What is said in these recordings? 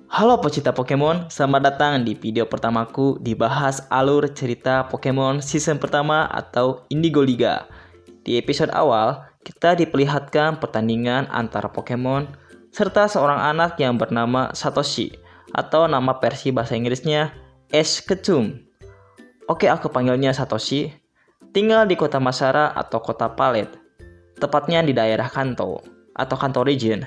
Halo pecinta Pokemon, selamat datang di video pertamaku dibahas alur cerita Pokemon season pertama atau Indigo Liga. Di episode awal, kita diperlihatkan pertandingan antara Pokemon serta seorang anak yang bernama Satoshi atau nama versi bahasa Inggrisnya Ash Ketchum. Oke, aku panggilnya Satoshi. Tinggal di kota Masara atau kota Palette, tepatnya di daerah Kanto atau Kanto Region.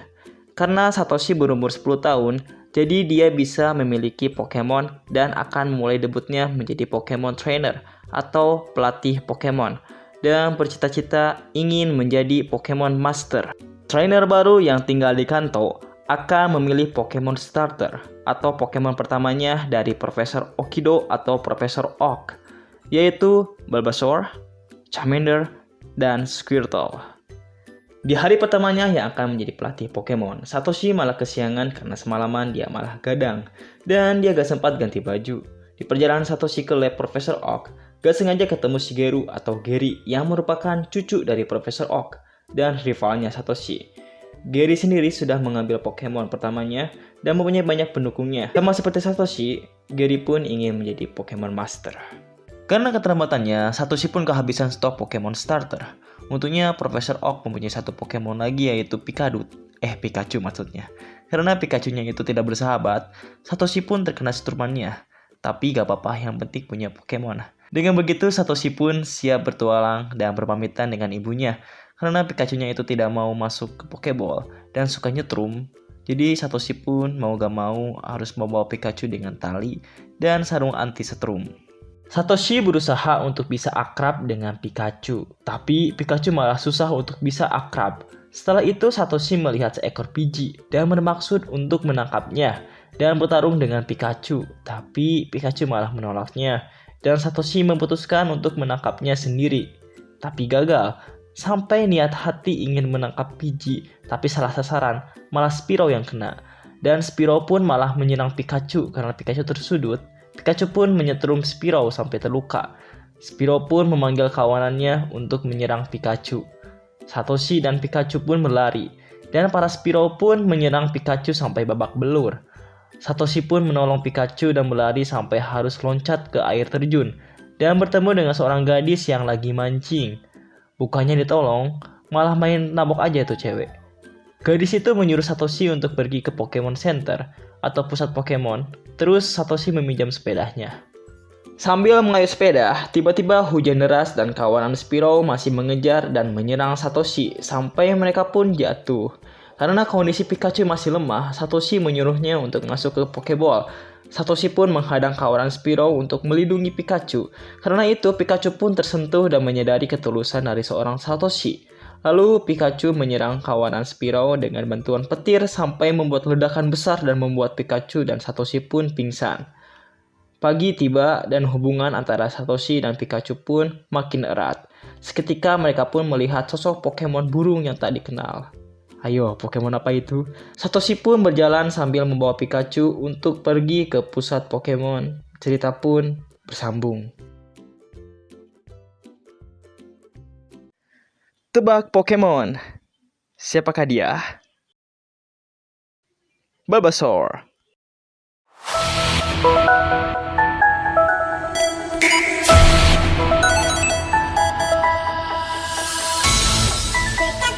Karena Satoshi berumur 10 tahun, jadi dia bisa memiliki Pokemon dan akan mulai debutnya menjadi Pokemon Trainer atau pelatih Pokemon dan bercita-cita ingin menjadi Pokemon Master. Trainer baru yang tinggal di Kanto akan memilih Pokemon Starter atau Pokemon pertamanya dari Profesor Okido atau Profesor Oak, yaitu Bulbasaur, Charmander, dan Squirtle. Di hari pertamanya yang akan menjadi pelatih Pokemon, Satoshi malah kesiangan karena semalaman dia malah gadang dan dia gak sempat ganti baju. Di perjalanan Satoshi ke lab Profesor Oak, gak sengaja ketemu Shigeru atau Gary yang merupakan cucu dari Profesor Oak dan rivalnya Satoshi. Gary sendiri sudah mengambil Pokemon pertamanya dan mempunyai banyak pendukungnya. Sama seperti Satoshi, Gary pun ingin menjadi Pokemon Master. Karena keterlambatannya, Satoshi pun kehabisan stok Pokemon Starter. Untungnya Profesor Oak mempunyai satu Pokemon lagi yaitu Pikachu maksudnya. Karena Pikachu-nya itu tidak bersahabat, Satoshi pun terkena setrumannya. Tapi gak apa-apa, yang penting punya Pokemon. Dengan begitu Satoshi pun siap bertualang dan berpamitan dengan ibunya. Karena Pikachu-nya itu tidak mau masuk ke Pokeball dan suka nyetrum. Jadi Satoshi pun mau gak mau harus membawa Pikachu dengan tali dan sarung anti setrum. Satoshi berusaha untuk bisa akrab dengan Pikachu, tapi Pikachu malah susah untuk bisa akrab. Setelah itu Satoshi melihat seekor biji dan bermaksud untuk menangkapnya dan bertarung dengan Pikachu, tapi Pikachu malah menolaknya dan Satoshi memutuskan untuk menangkapnya sendiri. Tapi gagal, sampai niat hati ingin menangkap biji, tapi salah sasaran, malah Spearow yang kena. Dan Spearow pun malah menyerang Pikachu karena Pikachu tersudut. Pikachu pun menyetrum Spearow sampai terluka. Spearow pun memanggil kawanannya untuk menyerang Pikachu. Satoshi dan Pikachu pun berlari, dan para Spearow pun menyerang Pikachu sampai babak belur. Satoshi pun menolong Pikachu dan berlari sampai harus loncat ke air terjun, dan bertemu dengan seorang gadis yang lagi mancing. Bukannya ditolong, malah main nabok aja tuh cewek. Gadis itu menyuruh Satoshi untuk pergi ke Pokemon Center atau pusat Pokemon, terus Satoshi meminjam sepedanya. Sambil mengayuh sepeda, tiba-tiba hujan deras dan kawanan Spearow masih mengejar dan menyerang Satoshi sampai mereka pun jatuh. Karena kondisi Pikachu masih lemah, Satoshi menyuruhnya untuk masuk ke Pokeball. Satoshi pun menghadang kawanan Spearow untuk melindungi Pikachu. Karena itu Pikachu pun tersentuh dan menyadari ketulusan dari seorang Satoshi. Lalu Pikachu menyerang kawanan Spearow dengan bantuan petir sampai membuat ledakan besar dan membuat Pikachu dan Satoshi pun pingsan. Pagi tiba dan hubungan antara Satoshi dan Pikachu pun makin erat. Seketika mereka pun melihat sosok Pokemon burung yang tak dikenal. Ayo, Pokemon apa itu? Satoshi pun berjalan sambil membawa Pikachu untuk pergi ke pusat Pokemon. Cerita pun bersambung. Tebak Pokemon. Siapakah dia? Bulbasaur.